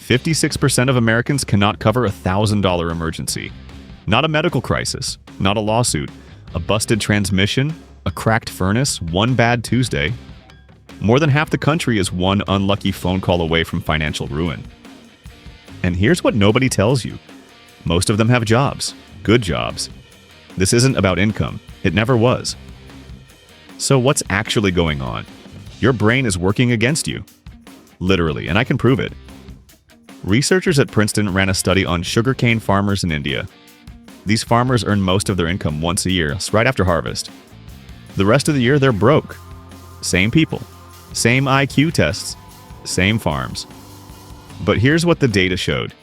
56% of Americans cannot cover a $1,000 emergency. Not a medical crisis, not a lawsuit, a busted transmission, a cracked furnace, one bad Tuesday. More than half the country is one unlucky phone call away from financial ruin. And here's what nobody tells you. Most of them have jobs, good jobs. This isn't about income. It never was. So what's actually going on? Your brain is working against you. Literally, and I can prove it. Researchers at Princeton ran a study on sugarcane farmers in India. These farmers earn most of their income once a year, right after harvest. The rest of the year, they're broke. Same people, same IQ tests, same farms. But here's what the data showed.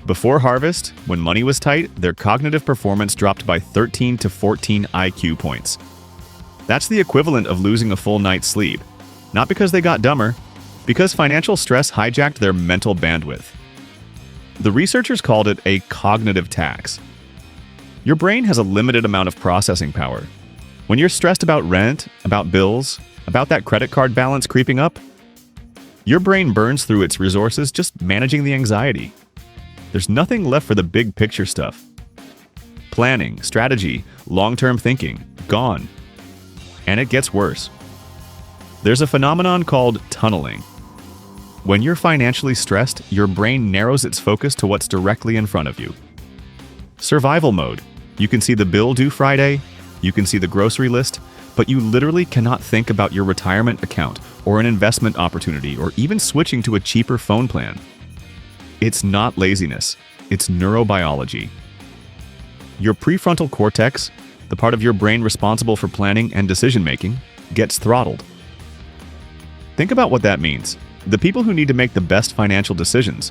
Before harvest, when money was tight, their cognitive performance dropped by 13 to 14 IQ points. That's the equivalent of losing a full night's sleep. Not because they got dumber, because financial stress hijacked their mental bandwidth. The researchers called it a cognitive tax. Your brain has a limited amount of processing power. When you're stressed about rent, about bills, about that credit card balance creeping up, your brain burns through its resources just managing the anxiety. There's nothing left for the big picture stuff. Planning, strategy, long-term thinking, gone. And it gets worse. There's a phenomenon called tunneling. When you're financially stressed, your brain narrows its focus to what's directly in front of you. Survival mode. You can see the bill due Friday, you can see the grocery list, but you literally cannot think about your retirement account or an investment opportunity or even switching to a cheaper phone plan. It's not laziness, it's neurobiology. Your prefrontal cortex, the part of your brain responsible for planning and decision-making, gets throttled. Think about what that means. The people who need to make the best financial decisions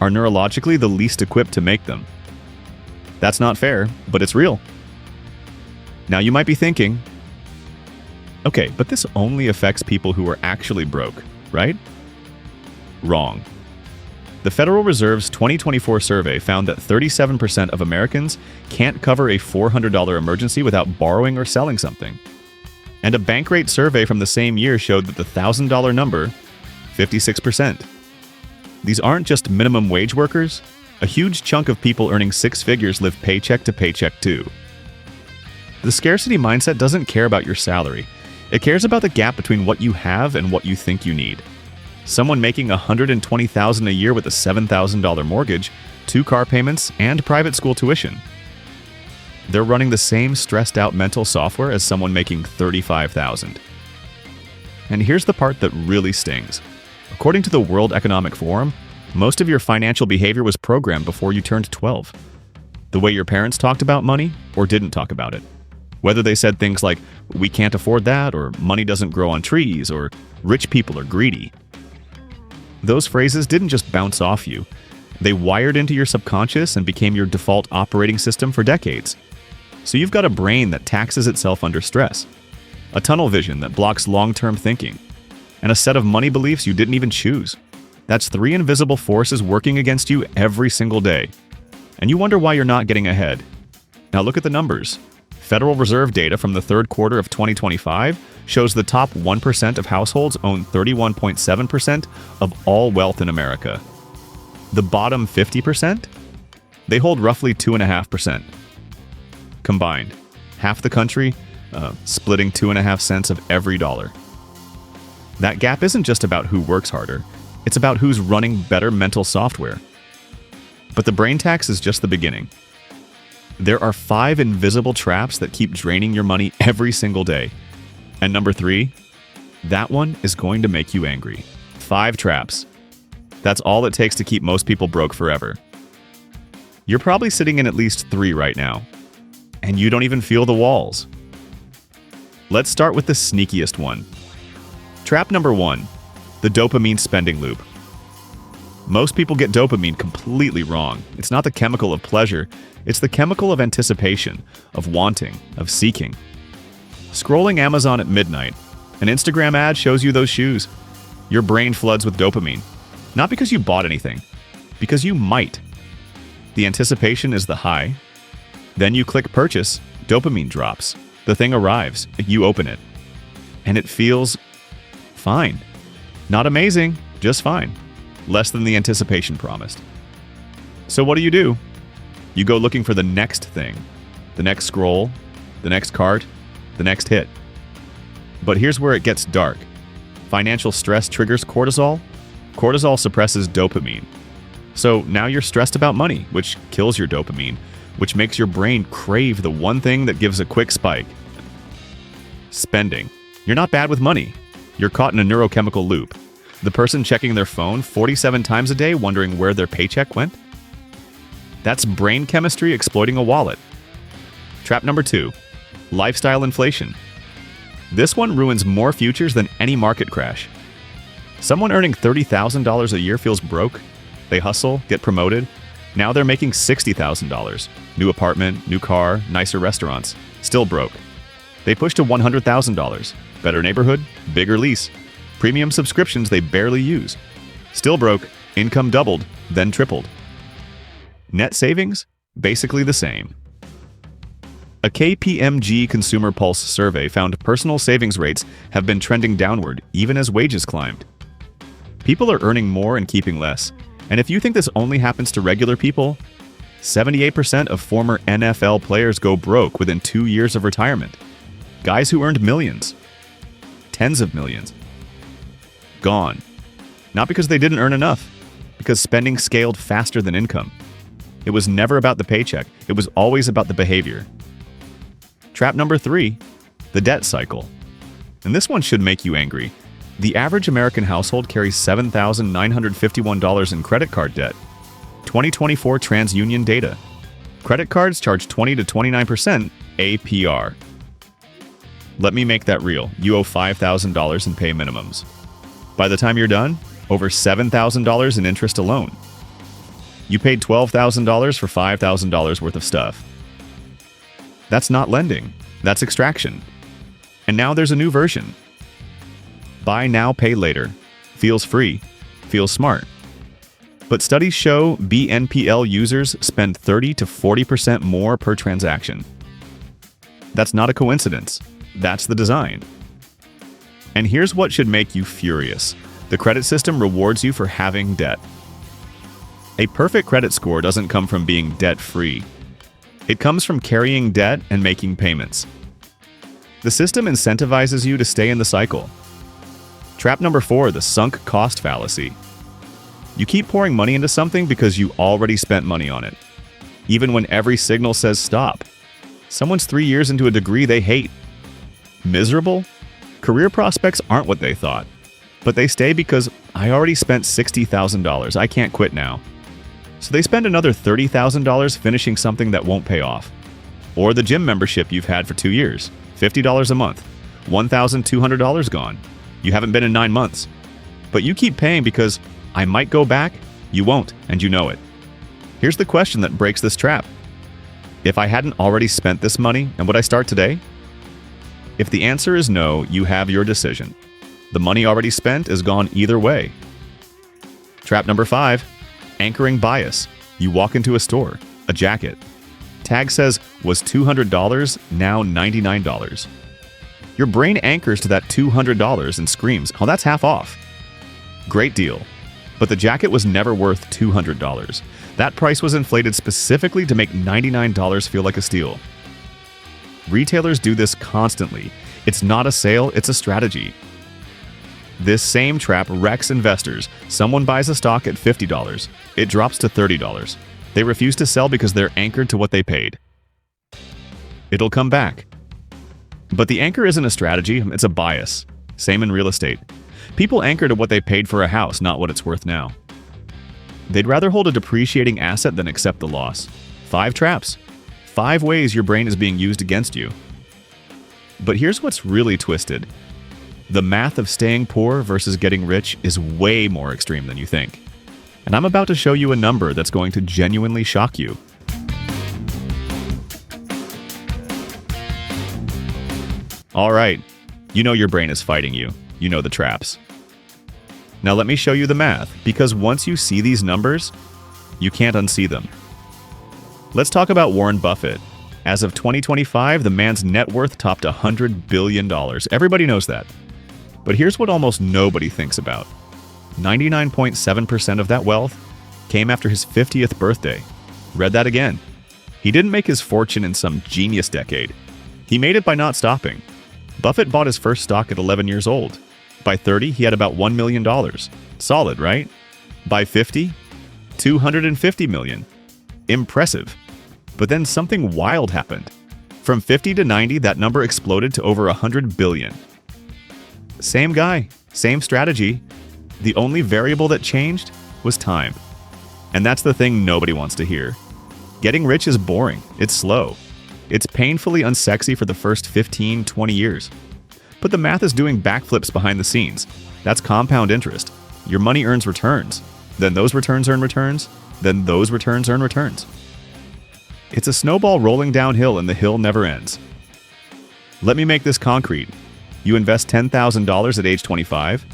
are neurologically the least equipped to make them. That's not fair, but it's real. Now you might be thinking, okay, but this only affects people who are actually broke, right? Wrong. The Federal Reserve's 2024 survey found that 37% of Americans can't cover a $400 emergency without borrowing or selling something. And a Bankrate survey from the same year showed that the $1,000 number, 56%. These aren't just minimum wage workers. A huge chunk of people earning six figures live paycheck to paycheck too. The scarcity mindset doesn't care about your salary. It cares about the gap between what you have and what you think you need. Someone making $120,000 a year with a $7,000 mortgage, 2 car payments, and private school tuition. They're running the same stressed-out mental software as someone making $35,000. And here's the part that really stings. According to the World Economic Forum, most of your financial behavior was programmed before you turned 12. The way your parents talked about money or didn't talk about it. Whether they said things like, "We can't afford that," or "money doesn't grow on trees," or "rich people are greedy." Those phrases didn't just bounce off you. They wired into your subconscious and became your default operating system for decades. So you've got a brain that taxes itself under stress, a tunnel vision that blocks long-term thinking, and a set of money beliefs you didn't even choose. That's 3 invisible forces working against you every single day. And you wonder why you're not getting ahead. Now look at the numbers. Federal Reserve data from the third quarter of 2025 shows the top 1% of households own 31.7% of all wealth in America. The bottom 50%? They hold roughly 2.5%. Combined, half the country splitting 2.5 cents of every dollar. That gap isn't just about who works harder. It's about who's running better mental software. But the brain tax is just the beginning. There are 5 invisible traps that keep draining your money every single day. And number 3, that one is going to make you angry. 5 traps. That's all it takes to keep most people broke forever. You're probably sitting in at least 3 right now. And you don't even feel the walls. Let's start with the sneakiest one. Trap number 1, the dopamine spending loop. Most people get dopamine completely wrong. It's not the chemical of pleasure, it's the chemical of anticipation, of wanting, of seeking. Scrolling Amazon at midnight, an Instagram ad shows you those shoes. Your brain floods with dopamine. Not because you bought anything, because you might. The anticipation is the high. Then you click purchase, dopamine drops. The thing arrives, you open it. And it feels fine. Not amazing, just fine. less than the anticipation promised. So what do? You go looking for the next thing, the next scroll, the next cart, the next hit. But here's where it gets dark. Financial stress triggers cortisol. Cortisol suppresses dopamine. So now you're stressed about money, which kills your dopamine, which makes your brain crave the one thing that gives a quick spike. Spending. You're not bad with money. You're caught in a neurochemical loop. The person checking their phone 47 times a day wondering where their paycheck went? That's brain chemistry exploiting a wallet. Trap number 2. Lifestyle inflation. This one ruins more futures than any market crash. Someone earning $30,000 a year feels broke. They hustle, get promoted. Now they're making $60,000. New apartment, new car, nicer restaurants. Still broke. They push to $100,000. Better neighborhood, bigger lease. Premium subscriptions they barely use. Still broke. Income doubled, then tripled. Net savings? Basically the same. A KPMG Consumer Pulse survey found personal savings rates have been trending downward even as wages climbed. People are earning more and keeping less. And if you think this only happens to regular people, 78% of former NFL players go broke within 2 years of retirement. Guys who earned millions. Tens of millions. Gone. Not because they didn't earn enough, because spending scaled faster than income. It was never about the paycheck, it was always about the behavior. Trap number 3, the debt cycle. And this one should make you angry. The average American household carries $7,951 in credit card debt. 2024 TransUnion data. Credit cards charge 20 to 29% APR. Let me make that real. You owe $5,000 in pay minimums. By the time you're done, over $7,000 in interest alone. You paid $12,000 for $5,000 worth of stuff. That's not lending. That's extraction. And now there's a new version. Buy now, pay later. Feels free. Feels smart. But studies show BNPL users spend 30 to 40% more per transaction. That's not a coincidence. That's the design. And here's what should make you furious. The credit system rewards you for having debt. A perfect credit score doesn't come from being debt-free. It comes from carrying debt and making payments. The system incentivizes you to stay in the cycle. Trap number 4, the sunk cost fallacy. You keep pouring money into something because you already spent money on it, even when every signal says stop. Someone's 3 years into a degree they hate. Miserable? Career prospects aren't what they thought. But they stay because I already spent $60,000. I can't quit now. So they spend another $30,000 finishing something that won't pay off. Or the gym membership you've had for 2 years. $50 a month. $1,200 gone. You haven't been in 9 months. But you keep paying because I might go back, you won't, and you know it. Here's the question that breaks this trap. If I hadn't already spent this money, and would I start today? If the answer is no, you have your decision. The money already spent is gone either way. Trap number 5, anchoring bias. You walk into a store, a jacket. Tag says, was $200, now $99. Your brain anchors to that $200 and screams, oh, that's half off. Great deal. But the jacket was never worth $200. That price was inflated specifically to make $99 feel like a steal. Retailers do this constantly. It's not a sale, it's a strategy. This same trap wrecks investors. Someone buys a stock at $50. It drops to $30. They refuse to sell because they're anchored to what they paid. It'll come back. But the anchor isn't a strategy, it's a bias. Same in real estate. People anchor to what they paid for a house, not what it's worth now. They'd rather hold a depreciating asset than accept the loss. 5 traps. 5 ways your brain is being used against you. But here's what's really twisted. The math of staying poor versus getting rich is way more extreme than you think. And I'm about to show you a number that's going to genuinely shock you. All right, you know your brain is fighting you. You know the traps. Now let me show you the math, because once you see these numbers, you can't unsee them. Let's talk about Warren Buffett. As of 2025, the man's net worth topped $100 billion. Everybody knows that. But here's what almost nobody thinks about. 99.7% of that wealth came after his 50th birthday. Read that again. He didn't make his fortune in some genius decade. He made it by not stopping. Buffett bought his first stock at 11 years old. By 30, he had about $1 million. Solid, right? By 50, $250 million. Impressive. But then something wild happened. From 50 to 90, that number exploded to over $100 billion. Same guy, same strategy. The only variable that changed was time. And that's the thing nobody wants to hear. Getting rich is boring. It's slow. It's painfully unsexy for the first 15, 20 years. But the math is doing backflips behind the scenes. That's compound interest. Your money earns returns. Then those returns earn returns. Then those returns earn returns. It's a snowball rolling downhill and the hill never ends. Let me make this concrete. You invest $10,000 at age 25.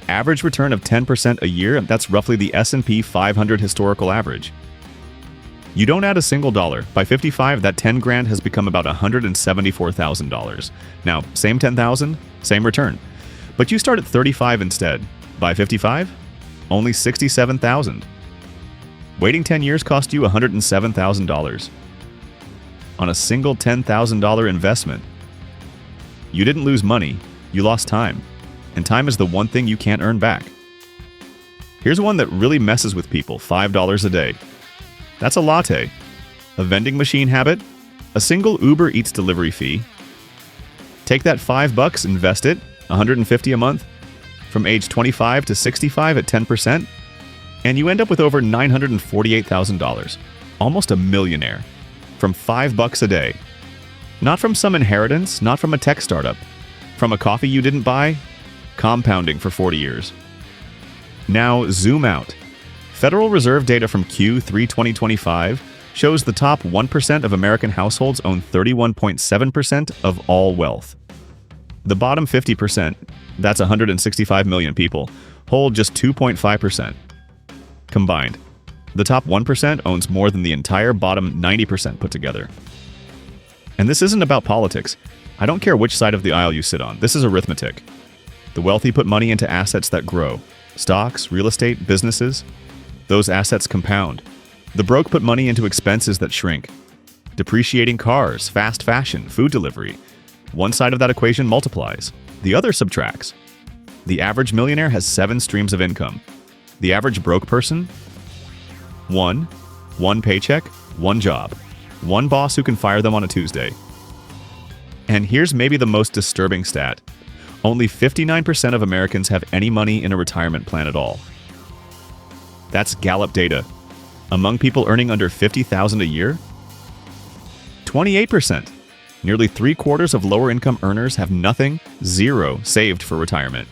Average return of 10% a year, that's roughly the S&P 500 historical average. You don't add a single dollar. By 55, that 10 grand has become about $174,000. Now, same 10,000, same return. But you start at 35 instead. By 55, only 67,000. Waiting 10 years cost you $107,000 on a single $10,000 investment. You didn't lose money, you lost time. And time is the one thing you can't earn back. Here's one that really messes with people, $5 a day. That's a latte, a vending machine habit, a single Uber Eats delivery fee. Take that $5, invest it, $150 a month, from age 25 to 65 at 10%, and you end up with over $948,000, almost a millionaire, from $5 a day. Not from some inheritance, not from a tech startup, from a coffee you didn't buy, compounding for 40 years. Now zoom out. Federal Reserve data from Q3 2025 shows the top 1% of American households own 31.7% of all wealth. The bottom 50%, that's 165 million people, hold just 2.5%. Combined, the top 1% owns more than the entire bottom 90% put together. And this isn't about politics. I don't care which side of the aisle you sit on. This is arithmetic. The wealthy put money into assets that grow. Stocks, real estate, businesses. Those assets compound. The broke put money into expenses that shrink. Depreciating cars, fast fashion, food delivery. One side of that equation multiplies. The other subtracts. The average millionaire has 7 streams of income. The average broke person? One paycheck, one job. One boss who can fire them on a Tuesday. And here's maybe the most disturbing stat. Only 59% of Americans have any money in a retirement plan at all. That's Gallup data. Among people earning under $50,000 a year, 28%. Nearly 3/4 of lower-income earners have nothing, zero, saved for retirement.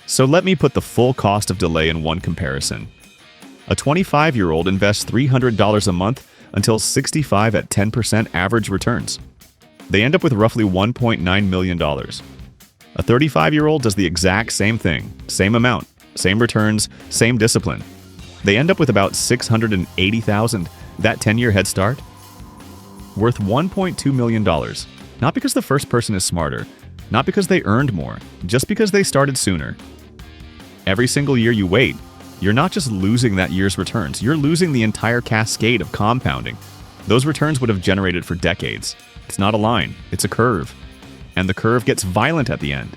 So let me put the full cost of delay in one comparison. A 25-year-old invests $300 a month until 65 at 10% average returns. They end up with roughly $1.9 million. A 35-year-old does the exact same thing, same amount, same returns, same discipline. They end up with about $680,000, that 10-year head start, worth $1.2 million. Not because the first person is smarter, not because they earned more, just because they started sooner. Every single year you wait, you're not just losing that year's returns, you're losing the entire cascade of compounding. Those returns would have generated for decades. It's not a line, it's a curve. And the curve gets violent at the end.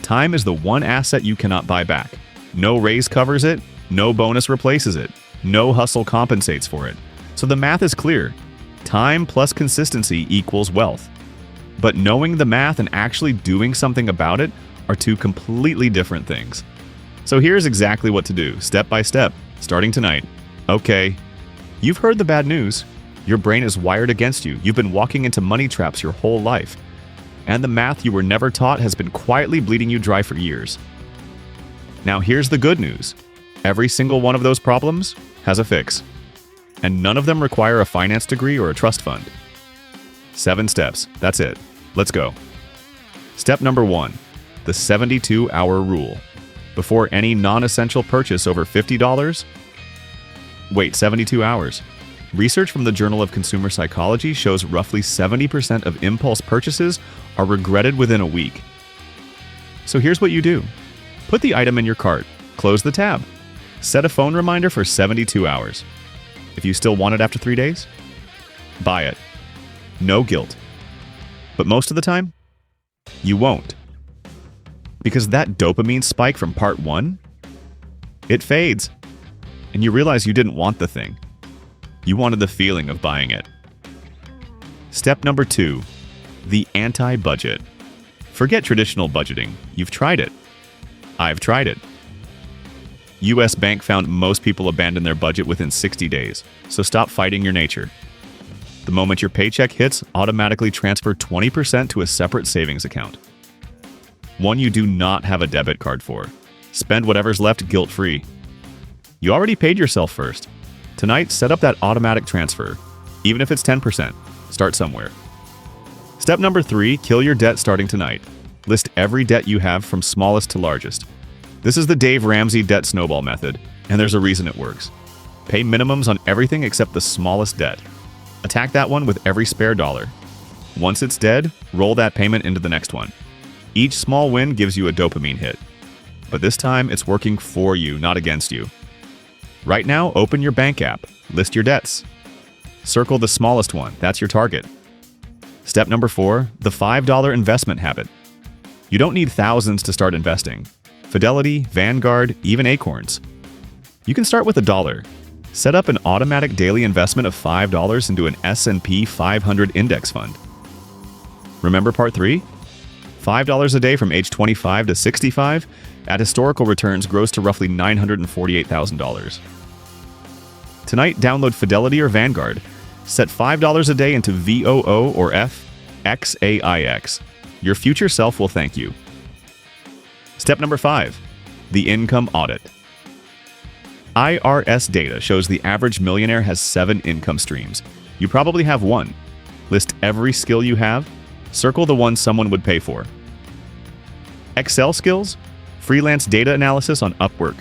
Time is the one asset you cannot buy back. No raise covers it, no bonus replaces it, no hustle compensates for it. So the math is clear. Time plus consistency equals wealth. But knowing the math and actually doing something about it are two completely different things. So here's exactly what to do, step by step, starting tonight. Okay, you've heard the bad news. Your brain is wired against you. You've been walking into money traps your whole life. And the math you were never taught has been quietly bleeding you dry for years. Now here's the good news. Every single one of those problems has a fix. And none of them require a finance degree or a trust fund. 7 steps, that's it. Let's go. Step number 1, the 72-hour rule. Before any non-essential purchase over $50, wait 72 hours. Research from the Journal of Consumer Psychology shows roughly 70% of impulse purchases are regretted within a week. So here's what you do. Put the item in your cart, close the tab. Set a phone reminder for 72 hours. If you still want it after 3 days, buy it. No guilt. But most of the time, you won't. Because that dopamine spike from part 1, it fades. And you realize you didn't want the thing. You wanted the feeling of buying it. Step number 2, the anti-budget. Forget traditional budgeting. You've tried it. I've tried it. US Bank found most people abandon their budget within 60 days, so stop fighting your nature. The moment your paycheck hits, automatically transfer 20% to a separate savings account. One you do not have a debit card for. Spend whatever's left guilt-free. You already paid yourself first. Tonight, set up that automatic transfer. Even if it's 10%, start somewhere. Step number 3, kill your debt starting tonight. List every debt you have from smallest to largest. This is the Dave Ramsey debt snowball method, and there's a reason it works. Pay minimums on everything except the smallest debt. Attack that one with every spare dollar. Once it's dead, roll that payment into the next one. Each small win gives you a dopamine hit. But this time, it's working for you, not against you. Right now, open your bank app. List your debts. Circle the smallest one. That's your target. Step number 4, the $5 investment habit. You don't need thousands to start investing. Fidelity, Vanguard, even Acorns. You can start with $1. Set up an automatic daily investment of $5 into an S&P 500 index fund. Remember part 3? $5 a day from age 25 to 65 at historical returns grows to roughly $948,000. Tonight, download Fidelity or Vanguard. Set $5 a day into VOO or FXAIX. Your future self will thank you. Step number 5, the income audit. IRS data shows the average millionaire has 7 income streams. You probably have 1. List every skill you have. Circle the one someone would pay for. Excel skills, freelance data analysis on Upwork,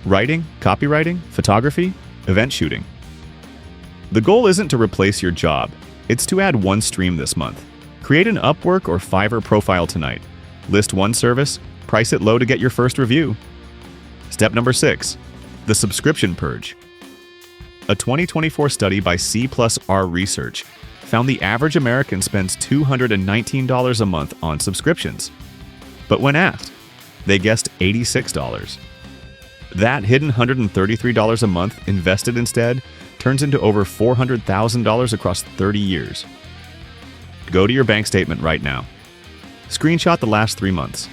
writing, copywriting, photography, event shooting. The goal isn't to replace your job. It's to add 1 stream this month. Create an Upwork or Fiverr profile tonight. List 1 service, price it low to get your first review. Step number 6, the subscription purge. A 2024 study by C+R Research found the average American spends $219 a month on subscriptions. But when asked, they guessed $86. That hidden $133 a month invested instead turns into over $400,000 across 30 years. Go to your bank statement right now. Screenshot the last 3 months.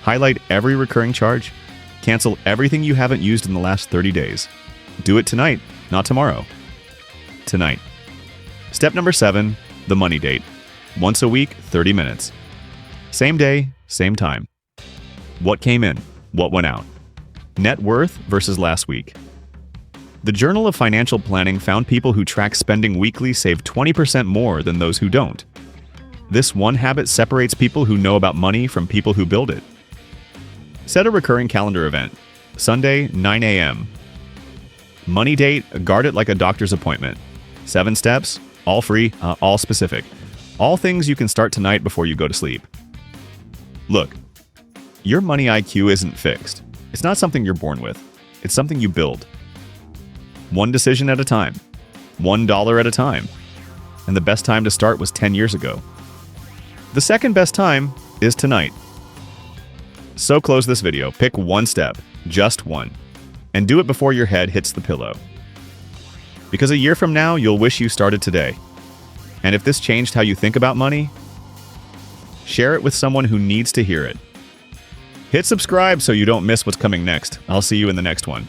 Highlight every recurring charge. Cancel everything you haven't used in the last 30 days. Do it tonight, not tomorrow. Tonight. Step number 7, the money date. Once a week, 30 minutes. Same day, same time. What came in? What went out? Net worth versus last week. The Journal of Financial Planning found people who track spending weekly save 20% more than those who don't. This one habit separates people who know about money from people who build it. Set a recurring calendar event. Sunday, 9 a.m. Money date, guard it like a doctor's appointment. 7 steps, all free, all specific. All things you can start tonight before you go to sleep. Look, your money IQ isn't fixed. It's not something you're born with. It's something you build. 1 decision at a time. $1 at a time. And the best time to start was 10 years ago. The second best time is tonight. So close this video. Pick 1 step, just 1, and do it before your head hits the pillow. Because a year from now, you'll wish you started today. And if this changed how you think about money, share it with someone who needs to hear it. Hit subscribe so you don't miss what's coming next. I'll see you in the next one.